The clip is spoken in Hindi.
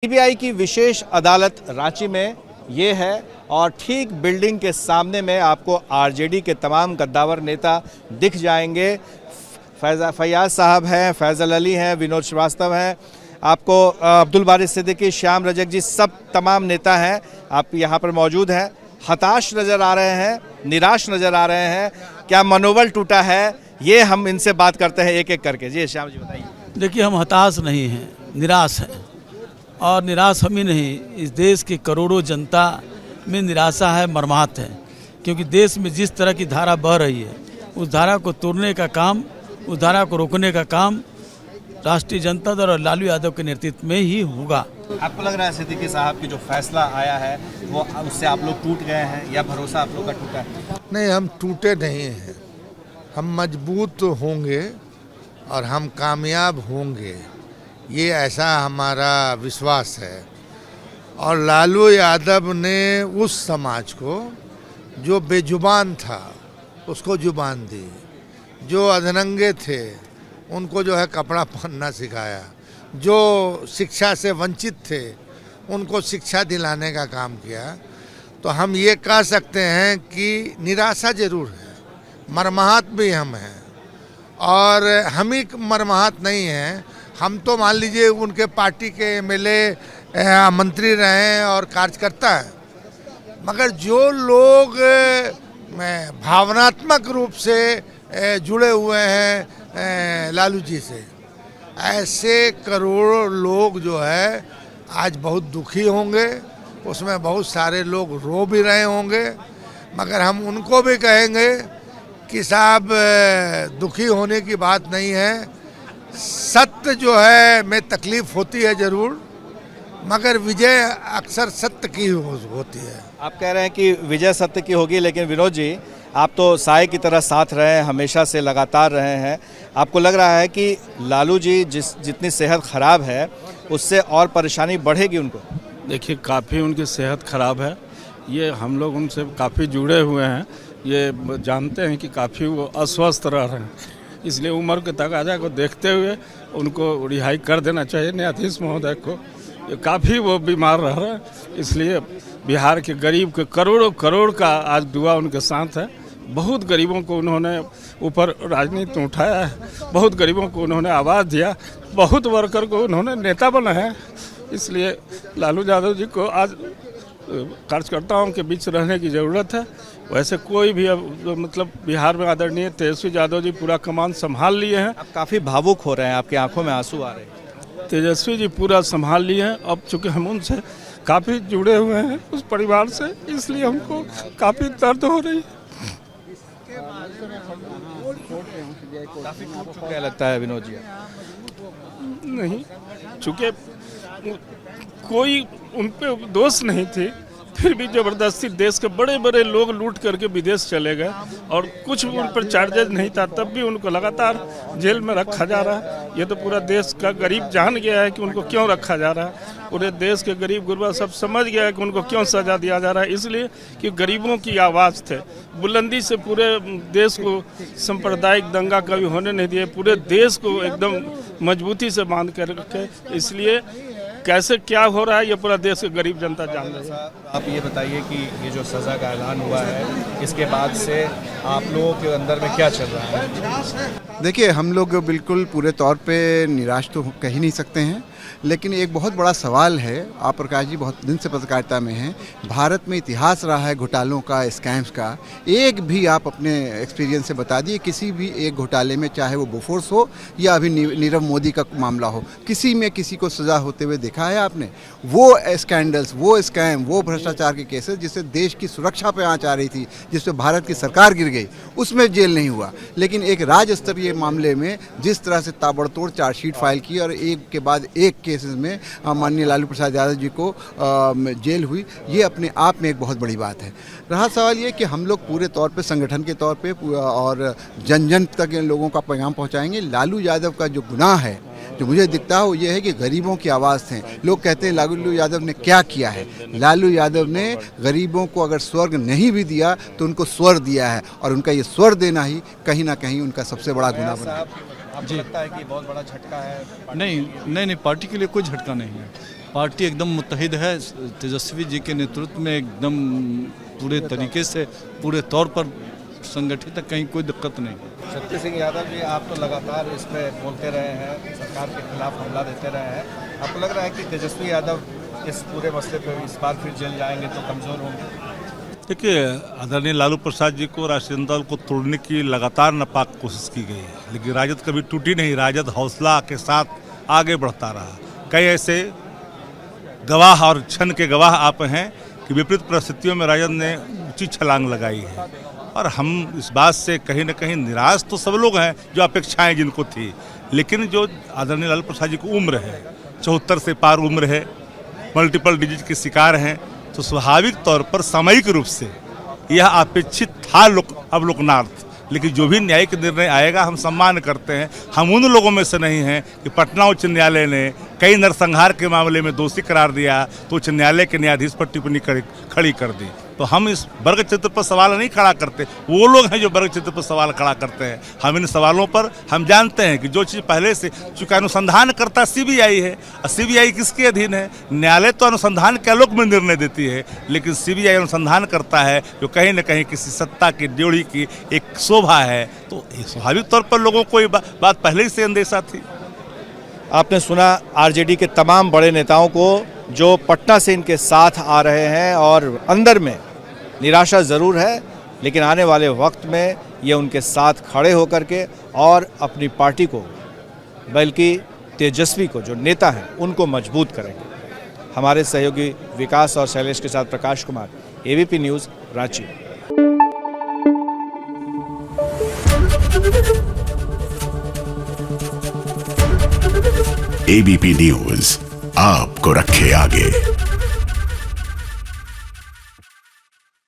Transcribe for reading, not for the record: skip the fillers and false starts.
सीबीआई की विशेष अदालत रांची में ये है और ठीक बिल्डिंग के सामने में आपको आरजेडी के तमाम कद्दावर नेता दिख जाएंगे। फैयाज साहब हैं, फैजल अली हैं, विनोद श्रीवास्तव हैं, आपको अब्दुल बारी सिद्दीकी, श्याम रजक जी, सब तमाम नेता हैं। आप यहाँ पर मौजूद हैं, हताश नज़र आ रहे हैं, निराश नज़र आ रहे हैं। क्या मनोबल टूटा है, ये हम इनसे बात करते हैं एक एक करके। जी श्याम जी बताइए। देखिए, हम हताश नहीं हैं, निराश हैं। और निराश हम ही नहीं, इस देश की करोड़ों जनता में निराशा है, मर्माहत है। क्योंकि देश में जिस तरह की धारा बह रही है, उस धारा को तोड़ने का काम, उस धारा को रोकने का काम राष्ट्रीय जनता दल और लालू यादव के नेतृत्व में ही होगा। आपको लग रहा है सिद्दीकी साहब की जो फैसला आया है वो उससे आप लोग टूट गए हैं या भरोसा आप लोग का टूटा है? नहीं, हम टूटे नहीं हैं। हम मजबूत होंगे और हम कामयाब होंगे, ये ऐसा हमारा विश्वास है। और लालू यादव ने उस समाज को जो बेजुबान था उसको जुबान दी, जो अधनंगे थे उनको जो है कपड़ा पहनना सिखाया, जो शिक्षा से वंचित थे उनको शिक्षा दिलाने का काम किया। तो हम ये कह सकते हैं कि निराशा जरूर है, मर्माहत भी हम हैं। और हम ही मर्माहत नहीं हैं, हम तो मान लीजिए उनके पार्टी के एमएलए मंत्री रहे हैं और कार्यकर्ता हैं, मगर जो लोग भावनात्मक रूप से जुड़े हुए हैं लालू जी से, ऐसे करोड़ों लोग जो है आज बहुत दुखी होंगे। उसमें बहुत सारे लोग रो भी रहे होंगे, मगर हम उनको भी कहेंगे कि साहब दुखी होने की बात नहीं है। सत्य जो है में तकलीफ होती है जरूर, मगर विजय अक्सर सत्य की होती है। आप कह रहे हैं कि विजय सत्य की होगी, लेकिन विनोद जी आप तो साए की तरह साथ रहे हैं, हमेशा से लगातार रहे हैं। आपको लग रहा है कि लालू जी जितनी सेहत खराब है उससे और परेशानी बढ़ेगी उनको? देखिए, काफ़ी उनकी सेहत खराब है। ये हम लोग उनसे काफ़ी जुड़े हुए हैं, ये जानते हैं कि काफ़ी वो अस्वस्थ रह रहे हैं। इसलिए उम्र के तकाजा को देखते हुए उनको रिहाई कर देना चाहिए न्यायाधीश महोदय को। ये काफ़ी वो बीमार रह रहे हैं, इसलिए बिहार के गरीब के करोड़ों करोड़ का आज दुआ उनके साथ है। बहुत गरीबों को उन्होंने ऊपर राजनीति में उठाया है, बहुत गरीबों को उन्होंने आवाज़ दिया, बहुत वर्कर को उन्होंने नेता बनाया है। इसलिए लालू यादव जी को आज कार्यकर्ताओं के बीच रहने की ज़रूरत है। वैसे कोई भी अब मतलब बिहार में आदरणीय तेजस्वी यादव जी पूरा कमान संभाल लिए हैं। आप काफ़ी भावुक हो रहे हैं, आपकी आंखों में आंसू आ रहे हैं। तेजस्वी जी पूरा संभाल लिए हैं। अब चूँकि हम उनसे काफ़ी जुड़े हुए हैं, उस परिवार से, इसलिए हमको काफ़ी दर्द हो रही है। काफी टूट चुका लगता है विनोद जी। नहीं, चूँकि कोई उन पे दोष नहीं थी, फिर भी ज़बरदस्ती देश के बड़े बड़े लोग लूट करके विदेश चले गए और कुछ उन पर चार्जेज नहीं था, तब भी उनको लगातार जेल में रखा जा रहा है। ये तो पूरा देश का गरीब जान गया है कि उनको क्यों रखा जा रहा है। पूरे देश के गरीब गुरबा सब समझ गया है कि उनको क्यों सज़ा दिया जा रहा है। इसलिए कि गरीबों की आवाज़ थे, बुलंदी से पूरे देश को सांप्रदायिक दंगा कभी होने नहीं दिए, पूरे देश को एकदम मजबूती से बांध कर रखे। इसलिए कैसे क्या हो रहा है ये पूरा देश की गरीब जनता जान रही है। आप ये बताइए कि ये जो सज़ा का ऐलान हुआ है, इसके बाद से आप लोगों के अंदर में क्या चल रहा है? देखिए, हम लोग बिल्कुल पूरे तौर पे निराश तो कह ही नहीं सकते हैं, लेकिन एक बहुत बड़ा सवाल है। आप प्रकाश जी बहुत दिन से पत्रकारिता में हैं, भारत में इतिहास रहा है घोटालों का, स्कैम्स का। एक भी आप अपने एक्सपीरियंस से बता दिए, किसी भी एक घोटाले में, चाहे वो बोफोर्स हो या अभी नीरव मोदी का मामला हो, किसी में किसी को सज़ा होते हुए देखा है आपने? वो स्कैंडल्स, वो स्कैम, वो भ्रष्टाचार के केसेस जिससे देश की सुरक्षा पे आँच आ रही थी, जिससे भारत की सरकार गिर गई, उसमें जेल नहीं हुआ। लेकिन एक राज्य स्तरीय मामले में जिस तरह से ताबड़तोड़ चार्जशीट फाइल की और एक के बाद एक केसेस में माननीय लालू प्रसाद यादव जी को जेल हुई, ये अपने आप में एक बहुत बड़ी बात है। रहा सवाल ये कि हम लोग पूरे तौर पे संगठन के तौर पे और जन जन तक इन लोगों का पैगाम पहुंचाएंगे। लालू यादव का जो गुनाह है, जो मुझे दिखता है, वो ये है कि गरीबों की आवाज़ थे। लोग कहते हैं लालू यादव ने क्या किया है। लालू यादव ने गरीबों को अगर स्वर्ग नहीं भी दिया तो उनको स्वर दिया है, और उनका ये स्वर देना ही कहीं ना कहीं उनका सबसे बड़ा गुनाह बना। आपको लगता है कि बहुत बड़ा झटका है? नहीं, पार्टी के लिए कोई झटका नहीं है। पार्टी एकदम मुत्तहिद है। तेजस्वी जी के नेतृत्व में एकदम पूरे तरीके से, पूरे तौर पर संगठित है, कहीं कोई दिक्कत नहीं। शक्ति सिंह यादव जी, आप तो लगातार इस पे बोलते रहे हैं, सरकार के खिलाफ हमला देते रहे हैं। आपको लग रहा है कि तेजस्वी यादव इस पूरे मसले पे इस बार फिर जेल जाएंगे तो कमज़ोर होंगे? देखिए, आदरणीय लालू प्रसाद जी को, राष्ट्रीय जनता दल को तोड़ने की लगातार नापाक कोशिश की गई है, लेकिन राजद कभी टूटी नहीं। राजद हौसला के साथ आगे बढ़ता रहा। कई ऐसे गवाह और क्षण के गवाह आप हैं कि विपरीत परिस्थितियों में राजद ने ऊंची छलांग लगाई है, और हम इस बात से कहीं न कहीं निराश तो सब लोग हैं जो अपेक्षाएं जिनको थी, लेकिन जो आदरणीय लालू प्रसाद जी की उम्र है, 74 से पार उम्र है, मल्टीपल डिजीज के शिकार हैं, तो स्वाभाविक तौर पर सामयिक रूप से यह अपेक्षित था अवलोकनार्थ। लेकिन जो भी न्यायिक निर्णय आएगा हम सम्मान करते हैं। हम उन लोगों में से नहीं हैं कि पटना उच्च न्यायालय ने कई नरसंहार के मामले में दोषी करार दिया तो उच्च न्यायालय के न्यायाधीश पर टिप्पणी खड़ी कर दी। तो हम इस वर्ग चित्र पर सवाल नहीं खड़ा करते, वो लोग हैं जो वर्ग चित्र पर सवाल खड़ा करते हैं। हम इन सवालों पर हम जानते हैं कि जो चीज़ पहले से चूँकि अनुसंधान करता सीबीआई है, और सीबीआई किसके अधीन है? न्यायालय तो अनुसंधान के आलोक में निर्णय देती है, लेकिन सीबीआई अनुसंधान करता है जो कहीं न कहीं किसी सत्ता की ड्योढ़ी की एक शोभा है। तो स्वाभाविक तौर पर लोगों को ये बात पहले ही से अंदेशा थी। आपने सुना आरजेडी के तमाम बड़े नेताओं को जो पटना से इनके साथ आ रहे हैं, और अंदर में निराशा ज़रूर है, लेकिन आने वाले वक्त में ये उनके साथ खड़े होकर के और अपनी पार्टी को, बल्कि तेजस्वी को जो नेता हैं उनको मजबूत करेंगे। हमारे सहयोगी विकास और शैलेश के साथ प्रकाश कुमार, एबीपी न्यूज़, रांची। एबीपी न्यूज़ आपको रखे आगे।